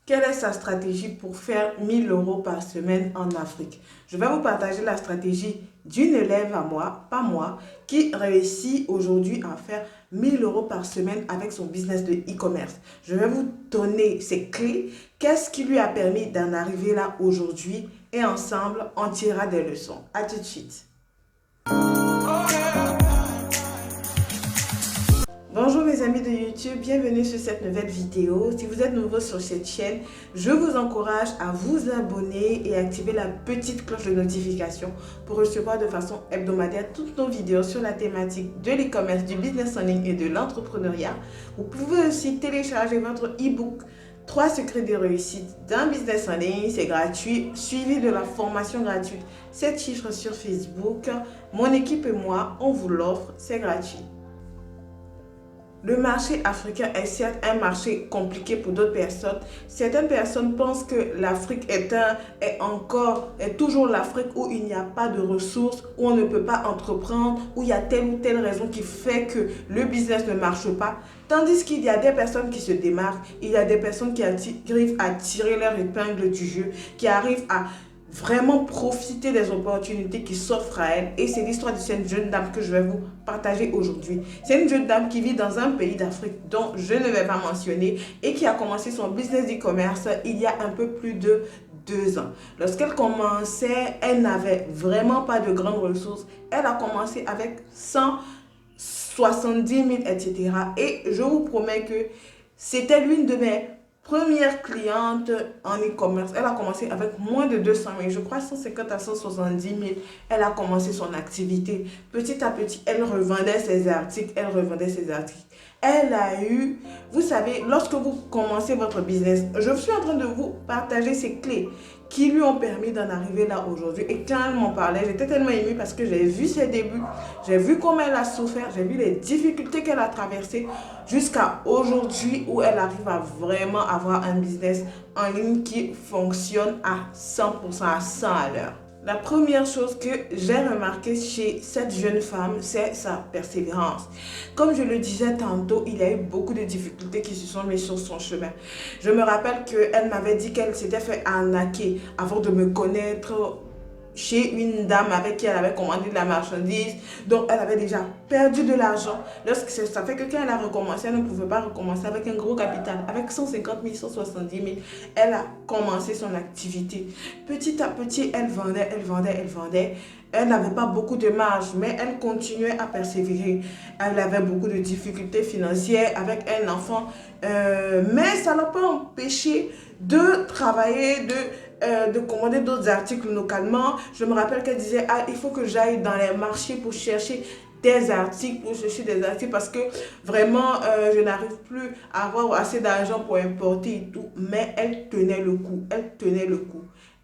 Quelle est sa stratégie pour faire 1 000 € par semaine en Afrique? Je vais vous partager la stratégie d'une élève à moi, pas moi, qui réussit aujourd'hui à faire 1 000 € par semaine avec son business de e-commerce. Je vais vous donner ses clés, qu'est-ce qui lui a permis d'en arriver là aujourd'hui et ensemble, on tirera des leçons. À tout de suite. Bonjour mes amis de YouTube, bienvenue sur cette nouvelle vidéo. Si vous êtes nouveau sur cette chaîne, je vous encourage à vous abonner et activer la petite cloche de notification pour recevoir de façon hebdomadaire toutes nos vidéos sur la thématique de l'e-commerce, du business en ligne et de l'entrepreneuriat. Vous pouvez aussi télécharger votre e-book 3 secrets de réussite d'un business en ligne, c'est gratuit, suivi de la formation gratuite 7 chiffres sur Facebook. Mon équipe et moi, on vous l'offre, c'est gratuit. Le marché africain est certes un marché compliqué pour d'autres personnes. Certaines personnes pensent que l'Afrique est toujours l'Afrique où il n'y a pas de ressources, où on ne peut pas entreprendre, où il y a telle ou telle raison qui fait que le business ne marche pas. Tandis qu'il y a des personnes qui se démarquent, il y a des personnes qui arrivent à tirer leur épingle du jeu, qui arrivent à vraiment profiter des opportunités qui s'offrent à elle. Et c'est l'histoire de cette jeune dame que je vais vous partager aujourd'hui. C'est une jeune dame qui vit dans un pays d'Afrique dont je ne vais pas mentionner et qui a commencé son business d'e-commerce il y a un peu plus de 2 ans. Lorsqu'elle commençait, elle n'avait vraiment pas de grandes ressources. Elle a commencé avec 170 000, etc. Et je vous promets que c'était l'une de mes première cliente en e-commerce. Elle a commencé avec moins de 200 000, je crois 150 à 170 000. Elle a commencé son activité. Petit à petit, elle revendait ses articles, Elle a eu, vous savez, lorsque vous commencez votre business, je suis en train de vous partager ces clés qui lui ont permis d'en arriver là aujourd'hui. Et quand elle m'en parlait, j'étais tellement émue parce que j'ai vu ses débuts, j'ai vu comment elle a souffert, j'ai vu les difficultés qu'elle a traversées jusqu'à aujourd'hui où elle arrive à vraiment avoir un business en ligne qui fonctionne à 100%, à 100 à l'heure. La première chose que j'ai remarqué chez cette jeune femme, c'est sa persévérance. Comme je le disais tantôt, il y a eu beaucoup de difficultés qui se sont mises sur son chemin. Je me rappelle qu'elle m'avait dit qu'elle s'était fait arnaquer avant de me connaître chez une dame avec qui elle avait commandé de la marchandise. Donc, elle avait déjà perdu de l'argent. Ça fait que quand elle a recommencé, elle ne pouvait pas recommencer avec un gros capital. Avec 150 000, 170 000, elle a commencé son activité. Petit à petit, elle vendait. Elle n'avait pas beaucoup de marge, mais elle continuait à persévérer. Elle avait beaucoup de difficultés financières avec un enfant. Mais ça n'a pas empêché de travailler, de commander d'autres articles localement. Je me rappelle qu'elle disait, ah, il faut que j'aille dans les marchés pour chercher des articles, parce que vraiment, je n'arrive plus à avoir assez d'argent pour importer et tout. Mais elle tenait le coup,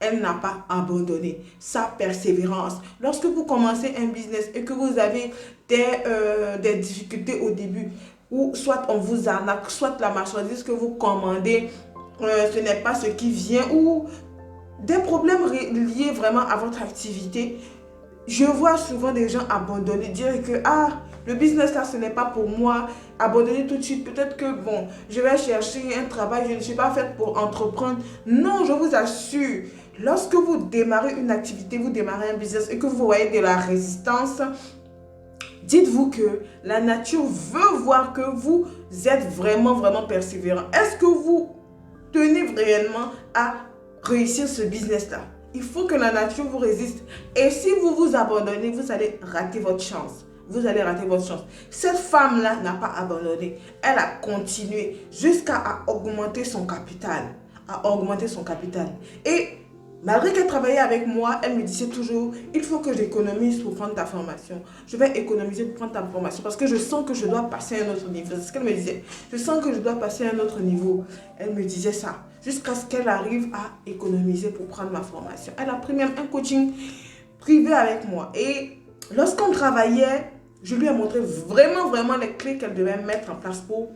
Elle n'a pas abandonné. Sa persévérance. Lorsque vous commencez un business et que vous avez des difficultés au début, ou soit on vous arnaque, soit la marchandise que vous commandez, ce n'est pas ce qui vient, ou des problèmes liés vraiment à votre activité, je vois souvent des gens abandonner, dire que le business là ce n'est pas pour moi, abandonner tout de suite, peut-être que bon, je vais chercher un travail, je ne suis pas faite pour entreprendre. Non, je vous assure, lorsque vous démarrez une activité, vous démarrez un business et que vous voyez de la résistance, dites-vous que la nature veut voir que vous êtes vraiment persévérant. Est-ce que vous tenez réellement à réussir ce business-là? Il faut que la nature vous résiste. Et si vous vous abandonnez, vous allez rater votre chance. Cette femme-là n'a pas abandonné. Elle a continué jusqu'à augmenter son capital. Et malgré qu'elle travaillait avec moi, elle me disait toujours, il faut que j'économise pour prendre ta formation. Je vais économiser pour prendre ta formation parce que je sens que je dois passer à un autre niveau. C'est ce qu'elle me disait. Je sens que je dois passer à un autre niveau. Elle me disait ça jusqu'à ce qu'elle arrive à économiser pour prendre ma formation. Elle a pris même un coaching privé avec moi. Et lorsqu'on travaillait, je lui ai montré vraiment les clés qu'elle devait mettre en place pour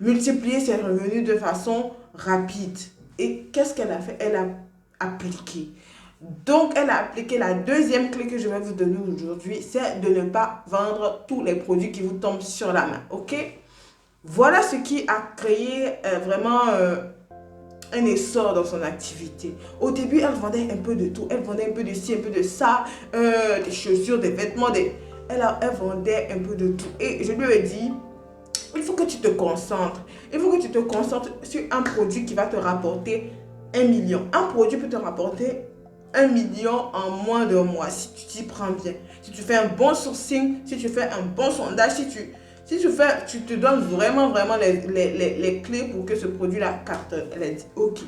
multiplier ses revenus de façon rapide. Et qu'est-ce qu'elle a fait? Elle a appliqué. Donc, elle a appliqué la deuxième clé que je vais vous donner aujourd'hui, c'est de ne pas vendre tous les produits qui vous tombent sur la main. Ok? Voilà ce qui a créé vraiment un essor dans son activité. Au début, elle vendait un peu de tout. Elle vendait un peu de ci, un peu de ça, des chaussures, des vêtements, elle vendait un peu de tout. Et je lui ai dit, il faut que tu te concentres. Il faut que tu te concentres sur un produit qui va te rapporter 1 million. Un produit peut te rapporter 1 million en moins d'un mois si tu t'y prends bien. Si tu fais un bon sourcing, si tu fais un bon sondage, tu te donnes vraiment les clés pour que ce produit-là cartonne. Elle a dit ok.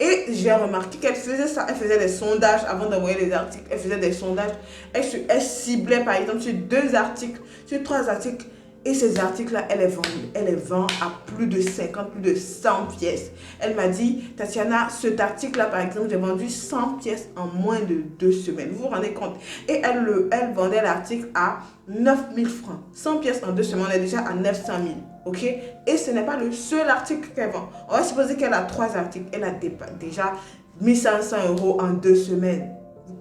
Et j'ai remarqué qu'elle faisait ça, elle faisait des sondages avant d'envoyer les articles, elle faisait des sondages, elle ciblait par exemple sur 2 articles, sur 3 articles, et ces articles-là, elle les vend à plus de 50, plus de 100 pièces. Elle m'a dit, Tatiana, cet article-là par exemple, j'ai vendu 100 pièces en moins de 2 semaines. Vous vous rendez compte? Et elle vendait l'article à 9000 francs. 100 pièces en 2 semaines, on est déjà à 900 000. Ok? Et ce n'est pas le seul article qu'elle vend. On va supposer qu'elle a 3 articles. Elle a déjà 1500 € en 2 semaines.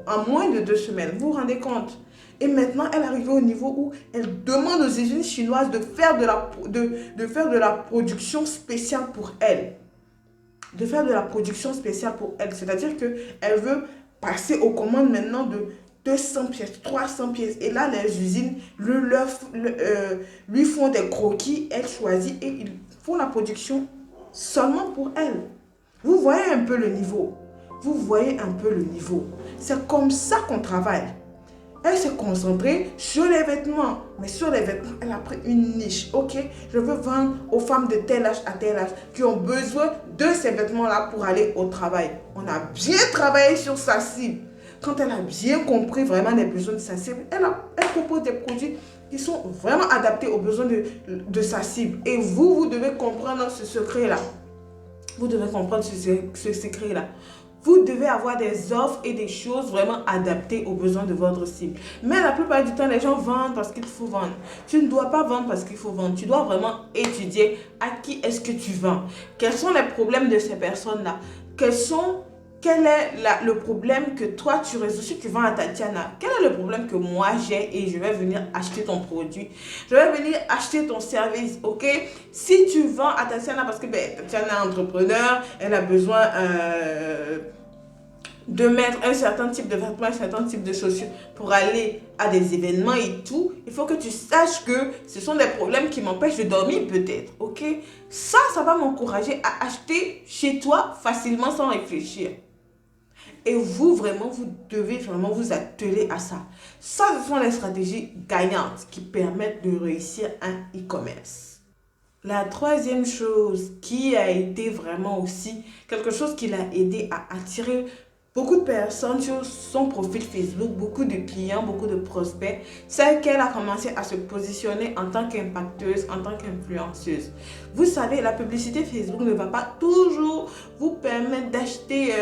En moins de 2 semaines. Vous vous rendez compte? Et maintenant, elle est arrivée au niveau où elle demande aux usines chinoises de faire de la production spéciale pour elle. De faire de la production spéciale pour elle. C'est-à-dire qu'elle veut passer aux commandes maintenant de 200 pièces, 300 pièces. Et là, les usines lui font des croquis, elle choisit et ils font la production seulement pour elle. Vous voyez un peu le niveau. Vous voyez un peu le niveau. C'est comme ça qu'on travaille. Elle s'est concentrée sur les vêtements. Mais sur les vêtements, elle a pris une niche. Ok, je veux vendre aux femmes de tel âge à tel âge qui ont besoin de ces vêtements-là pour aller au travail. On a bien travaillé sur sa cible. Quand elle a bien compris vraiment les besoins de sa cible, elle propose des produits qui sont vraiment adaptés aux besoins de sa cible. Et vous devez comprendre ce secret-là. Vous devez comprendre ce secret-là. Vous devez avoir des offres et des choses vraiment adaptées aux besoins de votre cible. Mais la plupart du temps, les gens vendent parce qu'il faut vendre. Tu ne dois pas vendre parce qu'il faut vendre. Tu dois vraiment étudier à qui est-ce que tu vends. Quels sont les problèmes de ces personnes-là? Quel est le problème que toi tu résous si tu vends à Tatiana? Quel est le problème que moi j'ai et je vais venir acheter ton produit? Je vais venir acheter ton service, ok? Si tu vends à Tatiana parce que Tatiana est entrepreneur, elle a besoin de mettre un certain type de vêtements, un certain type de chaussures pour aller à des événements et tout, il faut que tu saches que ce sont des problèmes qui m'empêchent de dormir peut-être, ok? Ça va m'encourager à acheter chez toi facilement sans réfléchir. Et vous devez vraiment vous atteler à ça. Ça, ce sont les stratégies gagnantes qui permettent de réussir un e-commerce. La troisième chose qui a été vraiment aussi quelque chose qui l'a aidé à attirer beaucoup de personnes sur son profil Facebook, beaucoup de clients, beaucoup de prospects, c'est qu'elle a commencé à se positionner en tant qu'impacteuse, en tant qu'influenceuse. Vous savez, la publicité Facebook ne va pas toujours vous permettre d'acheter,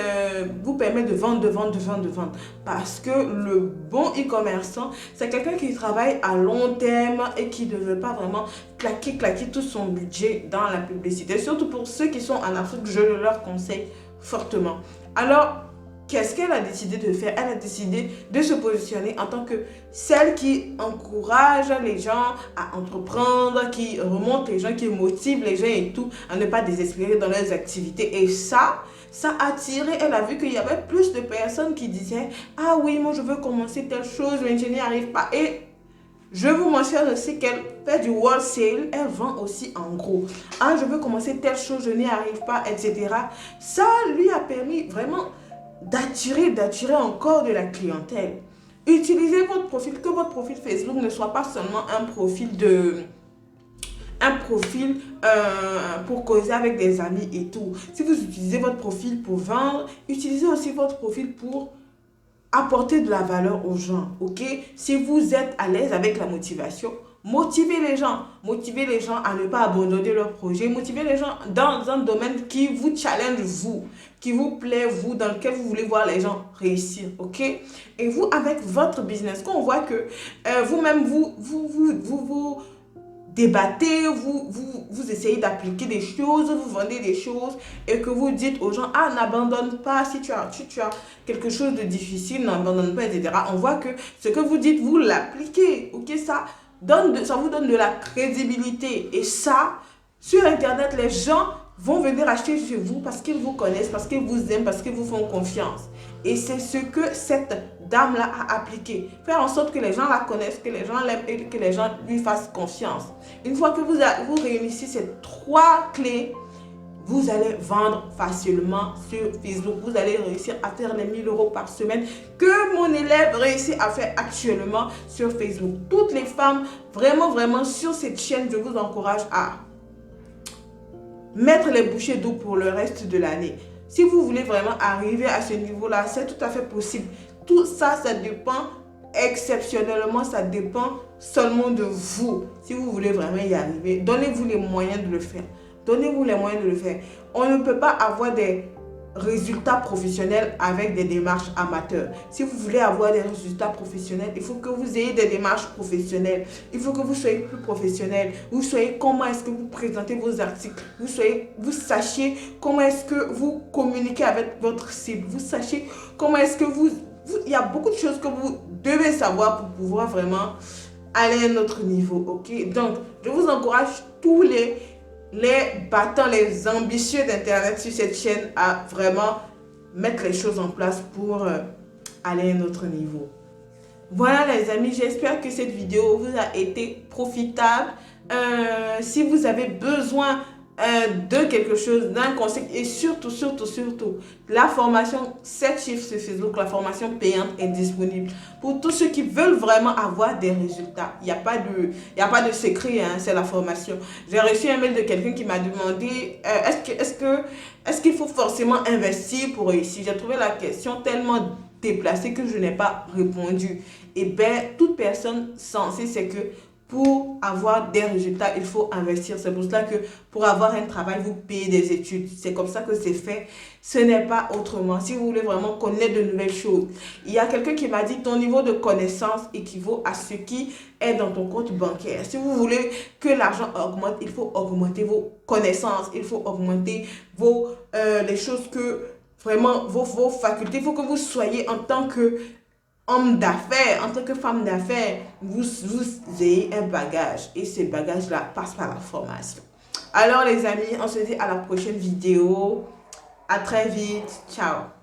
vous permettre de vendre. Parce que le bon e-commerçant, c'est quelqu'un qui travaille à long terme et qui ne veut pas vraiment claquer tout son budget dans la publicité. Surtout pour ceux qui sont en Afrique, je le leur conseille fortement. Alors, qu'est-ce qu'elle a décidé de faire? Elle a décidé de se positionner en tant que celle qui encourage les gens à entreprendre, qui remonte les gens, qui motive les gens et tout, à ne pas désespérer dans leurs activités. Et ça a attiré, elle a vu qu'il y avait plus de personnes qui disaient « Ah oui, moi je veux commencer telle chose, mais je n'y arrive pas. » Et je vous mentionne aussi qu'elle fait du wholesale, elle vend aussi en gros. « Ah, je veux commencer telle chose, je n'y arrive pas, etc. » Ça lui a permis vraiment d'attirer encore de la clientèle. Utilisez votre profil, que votre profil Facebook ne soit pas seulement un profil pour causer avec des amis et tout. Si vous utilisez votre profil pour vendre, utilisez aussi votre profil pour apporter de la valeur aux gens, ok? Si vous êtes à l'aise avec la motivation, motivez les gens à ne pas abandonner leur projet, motivez les gens dans un domaine qui vous challenge vous, qui vous plaît vous, dans lequel vous voulez voir les gens réussir, ok? Et vous, avec votre business, quand on voit que vous-même, vous débattez, vous essayez d'appliquer des choses, vous vendez des choses et que vous dites aux gens, ah, n'abandonne pas, si tu as quelque chose de difficile, n'abandonne pas, etc. On voit que ce que vous dites, vous l'appliquez, ok? Ça vous donne de la crédibilité et ça, Sur Internet, les gens vont venir acheter chez vous parce qu'ils vous connaissent, parce qu'ils vous aiment, parce qu'ils vous font confiance. Et c'est ce que cette dame-là a appliqué. Faire en sorte que les gens la connaissent, que les gens l'aiment et que les gens lui fassent confiance. Une fois que vous réunissez ces 3 clés, vous allez vendre facilement sur Facebook. Vous allez réussir à faire les 1000 € par semaine que mon élève réussit à faire actuellement sur Facebook. Toutes les femmes, vraiment sur cette chaîne, je vous encourage à mettre les bouchées d'eau pour le reste de l'année. Si vous voulez vraiment arriver à ce niveau-là, c'est tout à fait possible. Tout ça, ça dépend exceptionnellement, ça dépend seulement de vous. Si vous voulez vraiment y arriver, donnez-vous les moyens de le faire. Donnez-vous les moyens de le faire. On ne peut pas avoir des résultats professionnels avec des démarches amateurs. Si vous voulez avoir des résultats professionnels, il faut que vous ayez des démarches professionnelles. Il faut que vous soyez plus professionnel. Vous soyez comment est-ce que vous présentez vos articles. Vous sachiez comment est-ce que vous communiquez avec votre cible. Vous sachiez comment est-ce que il y a beaucoup de choses que vous devez savoir pour pouvoir vraiment aller à un autre niveau. Ok? Donc, je vous encourage tous les battants, les ambitieux d'Internet sur cette chaîne à vraiment mettre les choses en place pour aller à un autre niveau. Voilà les amis, j'espère que cette vidéo vous a été profitable. Si vous avez besoin de quelque chose, d'un conseil et surtout, la formation 7 chiffres sur Facebook, la formation payante est disponible pour tous ceux qui veulent vraiment avoir des résultats. Il n'y a pas de secret, hein, c'est la formation. J'ai reçu un mail de quelqu'un qui m'a demandé est-ce qu'il faut forcément investir pour réussir? J'ai trouvé la question tellement déplacée que je n'ai pas répondu. Et bien, toute personne sensée, c'est que pour avoir des résultats, il faut investir. C'est pour cela que pour avoir un travail, vous payez des études. C'est comme ça que c'est fait. Ce n'est pas autrement. Si vous voulez vraiment connaître de nouvelles choses, il y a quelqu'un qui m'a dit ton niveau de connaissance équivaut à ce qui est dans ton compte bancaire. Si vous voulez que l'argent augmente, il faut augmenter vos connaissances. Il faut augmenter les choses que vraiment vos facultés. Il faut que vous soyez en tant que homme d'affaires, en tant que femme d'affaires, vous ayez un bagage et ce bagage-là passe par la formation. Alors les amis, on se dit à la prochaine vidéo. À très vite. Ciao.